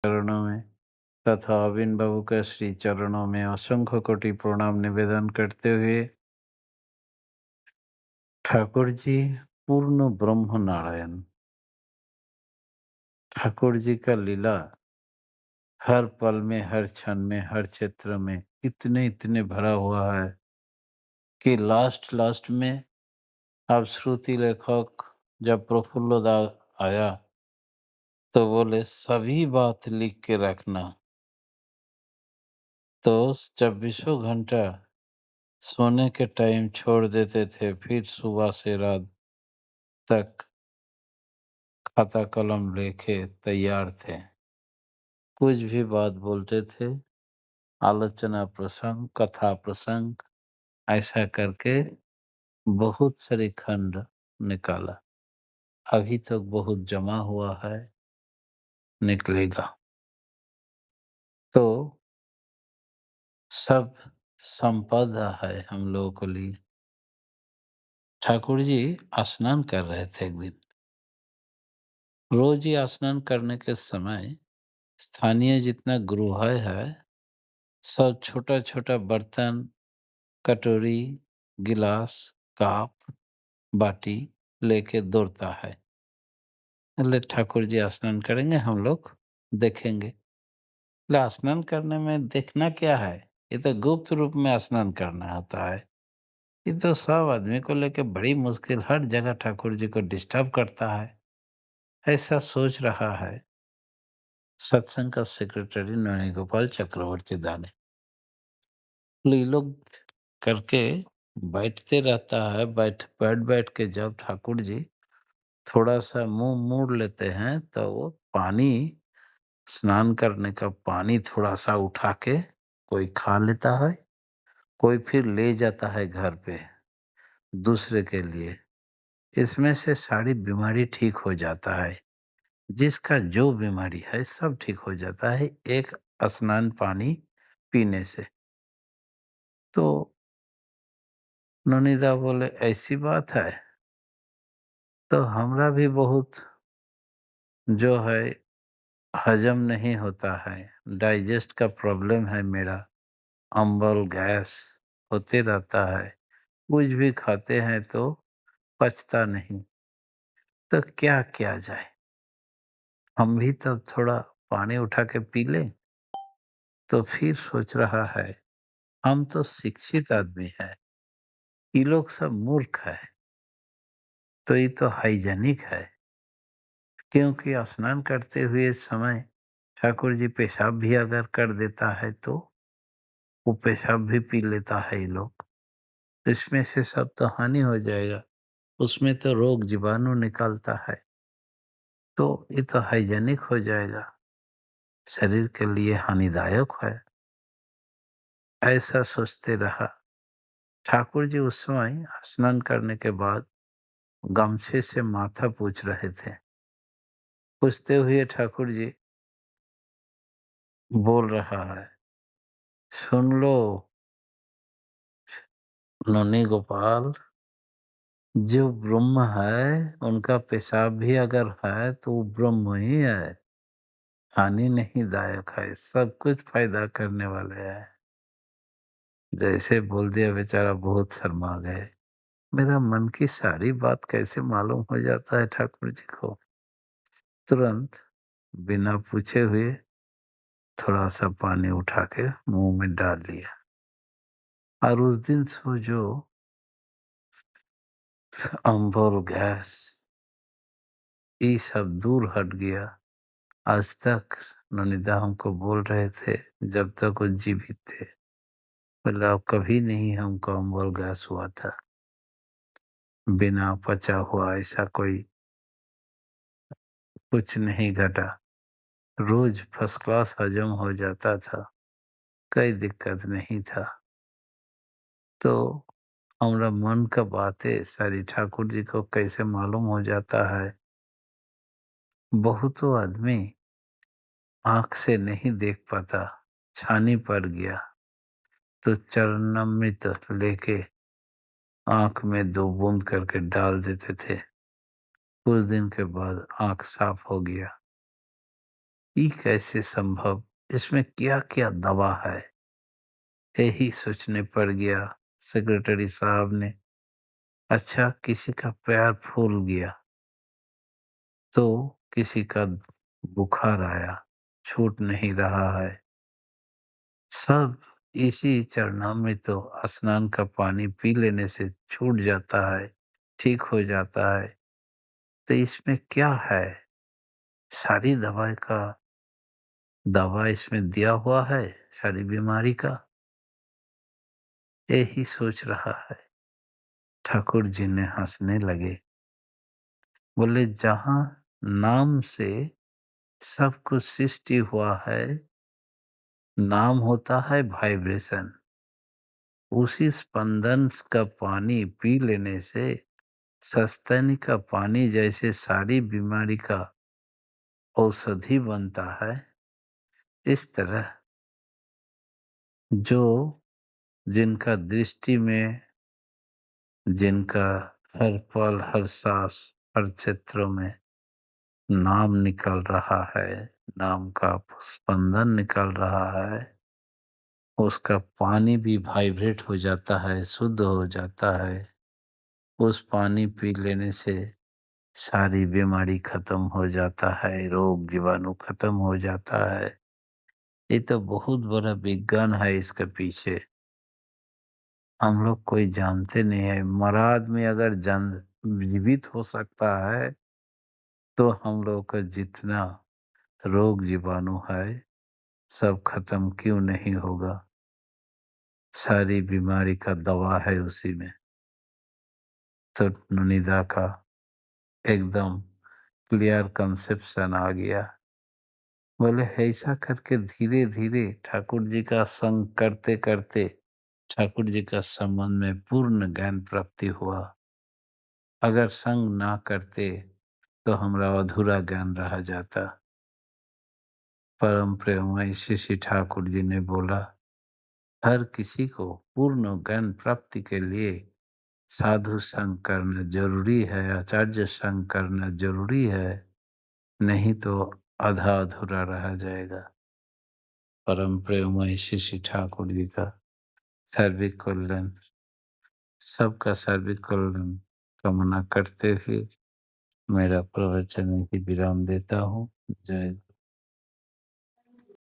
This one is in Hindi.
चरणों में तथा अविन बाबू के श्री चरणों में असंख्य कोटि प्रणाम निवेदन करते हुए ठाकुर जी पूर्ण ब्रह्म नारायण ठाकुर जी का लीला हर पल में, हर क्षण में, हर क्षेत्र में इतने भरा हुआ है कि लास्ट में अब श्रुति लेखक जब प्रफुल्ल दा आया तो बोले सभी बात लिख के रखना। तो जब 20 घंटा सोने के टाइम छोड़ देते थे, फिर सुबह से रात तक खाता कलम लेके तैयार थे। कुछ भी बात बोलते थे, आलोचना प्रसंग, कथा प्रसंग, ऐसा करके बहुत सारे खंड निकाला। अभी तक बहुत जमा हुआ है, निकलेगा। तो सब संपदा है हम लोगों के लिए। ठाकुर जी स्नान कर रहे थे एक दिन। रोज ही स्नान करने के समय स्थानीय जितना गृह है, सब छोटा-छोटा बर्तन, कटोरी, गिलास, कप, बाटी लेके दौड़ता है। बोले ठाकुर जी स्नान करेंगे, हम लोग देखेंगे। बोले स्नान करने में देखना क्या है? ये तो गुप्त रूप में स्नान करना होता है। ये तो सब आदमी को लेके बड़ी मुश्किल हर जगह ठाकुर जी को डिस्टर्ब करता है। ऐसा सोच रहा है सत्संग का सेक्रेटरी नवनी गोपाल चक्रवर्ती दाने। ये लोग करके बैठते रहता है, बैठ के जब ठाकुर जी थोड़ा-सा मुँह मोड़ लेते हैं, तो वो पानी स्नान करने का पानी थोड़ा-सा उठा के कोई खा लेता है, कोई फिर ले जाता है घर पे दूसरे के लिए। इसमें से सारी बीमारी ठीक हो जाता है। जिसका जो बीमारी है सब ठीक हो जाता है एक स्नान पानी पीने से। तो नोनिदा बोले ऐसी बात है? तो हमरा भी बहुत जो है हजम नहीं होता है, डाइजेस्ट का प्रॉब्लम है मेरा, अम्बल, गैस होते रहता है। कुछ भी खाते हैं तो पचता नहीं, तो क्या किया जाए? हम भी तो थोड़ा पानी उठा के पी लें। तो फिर सोच रहा है, हम तो शिक्षित आदमी हैं, ये लोग सब मूर्ख है, तो ये तो हाइजेनिक है। क्योंकि स्नान करते हुए समय ठाकुर जी पेशाब भी अगर कर देता है तो वो पेशाब भी पी लेता है ये लोग। इसमें से सब तो हानि हो जाएगा। उसमें तो रोग जीवाणु निकलता है, तो ये तो हाइजेनिक हो जाएगा, शरीर के लिए हानिदायक है। ऐसा सोचते रहा। ठाकुर जी उस समय स्नान करने के बाद गमछे से माथा पोंछ रहे थे। पूछते हुए ठाकुर जी बोल रहा है, सुन लो नोनी गोपाल, जो ब्रह्म है उनका पेशाब भी अगर है तो वो ब्रह्म ही है, हानि नहीं दायक है, सब कुछ फायदा करने वाले हैं। जैसे बोल दिया बेचारा बहुत शर्मा गए। मेरा मन की सारी बात कैसे मालूम हो जाता है ठाकुर जी को। तुरंत बिना पूछे हुए थोड़ा सा पानी उठा के मुंह में डाल लिया और उस दिन से जो अम्बल, गैस ये सब दूर हट गया। आज तक नोनिदा हमको बोल रहे थे जब तक वो जीवित थे, बोले अब कभी नहीं हमको अम्बल गैस हुआ था। बिना पचा हुआ ऐसा कोई कुछ नहीं घटा। रोज फर्स्ट क्लास हजम हो जाता था, कोई दिक्कत नहीं था। तो हमारा मन का बातें सारी ठाकुर जी को कैसे मालूम हो जाता है। बहुतों आदमी आँख से नहीं देख पाता, छानी पड़ गया तो चरणामृत लेके आँख में 2 बूंद करके डाल देते थे। कुछ दिन के बाद आँख साफ हो गया। ये कैसे संभव? इसमें क्या-क्या दवा है? यही सोचने पड़ गया। सेक्रेटरी साहब ने, अच्छा किसी का पैर फूल गया, तो किसी का बुखार आया, छूट नहीं रहा है। सब इसी चरणामृत तो स्नान का पानी पी लेने से छूट जाता है, ठीक हो जाता है। तो इसमें क्या है? सारी दवा इसमें दिया हुआ है, सारी बीमारी का। यही सोच रहा है। ठाकुर जी ने हँसने लगे। बोले जहाँ नाम से सब कुछ सृष्टि हुआ है, नाम होता है वाइब्रेशन। उसी स्पंदन का पानी पी लेने से सस्तनी का पानी जैसे सारी बीमारी का औषधि बनता है, इस तरह जो जिनका दृष्टि में, जिनका हर पल, हर साँस, हर क्षेत्रों में नाम निकल रहा है, नाम का स्पंदन निकल रहा है, उसका पानी भी वाइब्रेट हो जाता है, शुद्ध हो जाता है। उस पानी पी लेने से सारी बीमारी खत्म हो जाता है, रोग जीवाणु खत्म हो जाता है। ये तो बहुत बड़ा विज्ञान है इसके पीछे। हम लोग कोई जानते नहीं है। मरा आदमी अगर जीवित हो सकता है, तो हम लोग का जितना रोग जीवाणु है, सब खत्म क्यों नहीं होगा? सारी बीमारी का दवा है उसी में। तो निदा का एकदम क्लियर कंसेप्शन आ गया। बोले ऐसा करके धीरे-धीरे ठाकुर जी का संग करते-करते ठाकुर जी का संबंध में पूर्ण ज्ञान प्राप्ति हुआ। अगर संग ना करते तो हमरा अधूरा ज्ञान रह जाता। परम प्रेममय श्री श्री ठाकुर जी ने बोला, हर किसी को पूर्ण ज्ञान प्राप्ति के लिए साधु संग करना ज़रूरी है, आचार्य संग करना ज़रूरी है, नहीं तो आधा-अधूरा रह जाएगा। परम प्रेममय श्री श्री ठाकुर जी का सर्विक कल्याण, सबका सर्विक कल्याण कामना करते हुए मेरा प्रवचन यहीं विराम देता हूँ। जय